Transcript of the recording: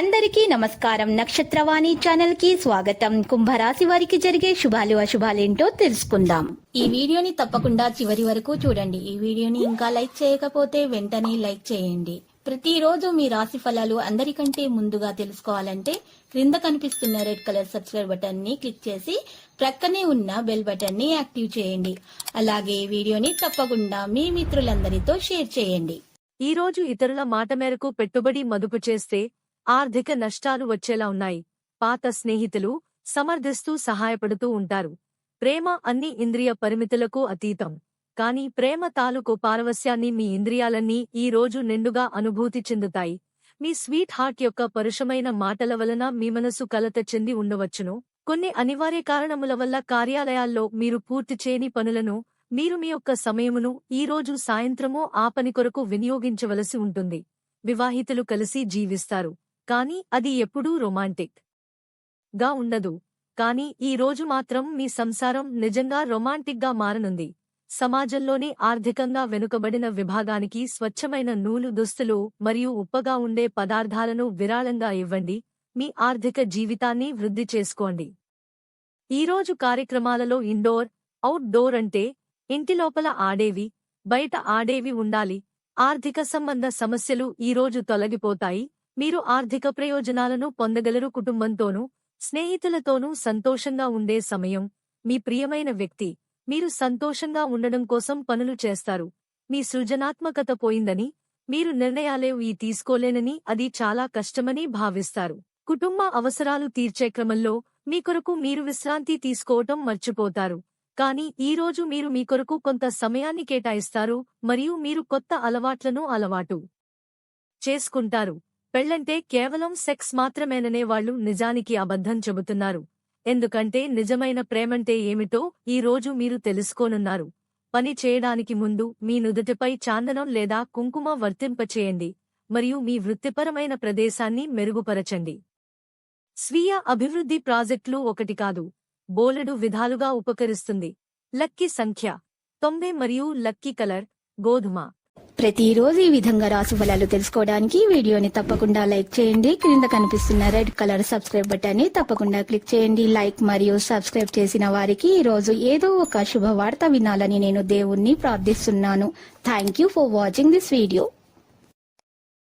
అందరికీ నమస్కారం. నక్షత్రవాణి ఛానల్ కి స్వాగతం. కుంభరాశి వారికి జరిగే శుభాలు అశుభాలేంటో తెలుసుకుందాం. ఈ వీడియోని తప్పకుండా చివరి వరకు చూడండి. ఈ వీడియోని ఇంకా లైక్ చేయకపోతే వెంటనే లైక్ చేయండి. ప్రతిరోజు మీ రాశి ఫలాలు అందరికంటే ముందుగా తెలుసుకోవాలంటే క్రింద కనిపిస్తున్న రెడ్ కలర్ సబ్స్క్రైబ్ బటన్ ని క్లిక్ చేసి ప్రక్కనే ఉన్న బెల్ బటన్ ని యాక్టివ్ చేయండి. అలాగే వీడియోని తప్పకుండా మీ మిత్రులందరితో షేర్ చేయండి. ఈ రోజు ఇతరుల మాట మేరకు పెట్టుబడి మదుపు చేస్తే ఆర్థిక నష్టాలు వచ్చేలా ఉన్నాయి. పాత స్నేహితులు సమర్థిస్తూ సహాయపడుతూ ఉంటారు. ప్రేమ అన్ని ఇంద్రియ పరిమితులకు అతీతం. కాని ప్రేమ తాలూకు పారవస్యాన్ని మీ ఇంద్రియాలన్నీ ఈ రోజు నిండుగా అనుభూతి చెందుతాయి. మీ స్వీట్ హార్ట్ యొక్క పరుషమైన మాటల వలన మీ మనసు కలత చెంది ఉండవచ్చును. కొన్ని అనివార్య కారణముల వల్ల కార్యాలయాల్లో మీరు పూర్తి చేయని పనులను మీరు మీ యొక్క సమయమును ఈ రోజు సాయంత్రమో ఆ పని కొరకు వినియోగించవలసి ఉంటుంది. వివాహితులు కలిసి జీవిస్తారు, కానీ అది ఎప్పుడూ రొమాంటిక్ గా ఉండదు. కానీ ఈ రోజు మాత్రం మీ సంసారం నిజంగా రొమాంటిక్ గా మారనుంది. సమాజంలోని ఆర్థికంగా వెనుకబడిన విభాగానికి స్వచ్ఛమైన నూలు దుస్తులు మరియు ఉప్పగా ఉండే పదార్థాలను విరాళంగా ఇవ్వండి. మీ ఆర్థిక జీవితాన్ని వృద్ధి చేసుకోండి. ఈరోజు కార్యక్రమాలలో ఇండోర్, అవుట్ డోర్ అంటే ఇంటి లోపల ఆడేవి, బయట ఆడేవి ఉండాలి. ఆర్థిక సంబంధ సమస్యలు ఈరోజు తొలగిపోతాయి. మీరు ఆర్థిక ప్రయోజనాలను పొందగలరు. కుటుంబంతోనూ స్నేహితులతోనూ సంతోషంగా ఉండే సమయం. మీ ప్రియమైన వ్యక్తి మీరు సంతోషంగా ఉండడం కోసం పనులు చేస్తారు. మీ సృజనాత్మకత పోయిందని, మీరు నిర్ణయాలేవి తీసుకోలేనని, అది చాలా కష్టమని భావిస్తారు. కుటుంబ అవసరాలు తీర్చే క్రమంలో మీ కొరకు మీరు విశ్రాంతి తీసుకోవటం మర్చిపోతారు. కానీ ఈరోజు మీరు మీ కొరకు కొంత సమయాన్ని కేటాయిస్తారు మరియు మీరు కొత్త అలవాట్లను అలవాటు చేసుకుంటారు. పెళ్లంటే కేవలం సెక్స్ మాత్రమేననే వాళ్లు నిజానికి అబద్ధం చెబుతున్నారు. ఎందుకంటే నిజమైన ప్రేమంటే ఏమిటో ఈ రోజు మీరు తెలుసుకోనున్నారు. పని చేయడానికి ముందు మీ నుదుటిపై చాందనం లేదా కుంకుమ వర్తింపచేయండి మరియు మీ వృత్తిపరమైన ప్రదేశాన్ని మెరుగుపరచండి. స్వీయ అభివృద్ధి ప్రాజెక్టులు ఒకటి కాదు, బోలెడు విధాలుగా ఉపకరిస్తుంది. లక్కీ సంఖ్య 9 మరియు లక్కీ కలర్ గోధుమ. ప్రతిరోజు ఈ విధంగా రాశి ఫలాలు తెలుసుకోవడానికి వీడియోని తప్పకుండా లైక్ చేయండి. క్రింద కనిపిస్తున్న రెడ్ కలర్ సబ్స్క్రైబ్ బటన్ ని తప్పకుండా క్లిక్ చేయండి. లైక్ మరియు సబ్స్క్రైబ్ చేసిన వారికి ఈ రోజు ఏదో ఒక శుభవార్త వినాలని నేను దేవుణ్ణి ప్రార్థిస్తున్నాను. Thank you for watching this video.